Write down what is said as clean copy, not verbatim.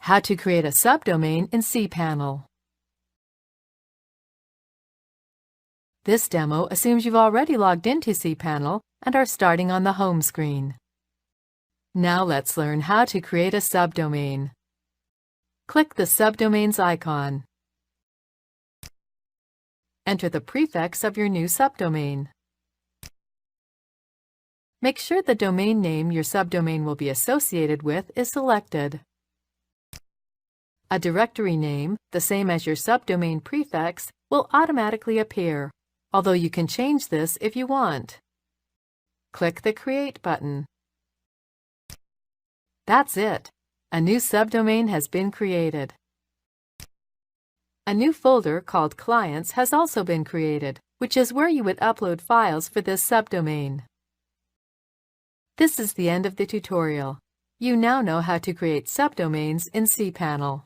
How to create a subdomain in cPanel. This demo assumes you've already logged into cPanel and are starting on the home screen. Now let's learn how to create a subdomain. Click the subdomains icon. Enter the prefix of your new subdomain. Make sure the domain name your subdomain will be associated with is selected. A directory name, the same as your subdomain prefix, will automatically appear, although you can change this if you want. Click the Create button. That's it. A new subdomain has been created. A new folder called Clients has also been created, which is where you would upload files for this subdomain. This is the end of the tutorial. You now know how to create subdomains in cPanel.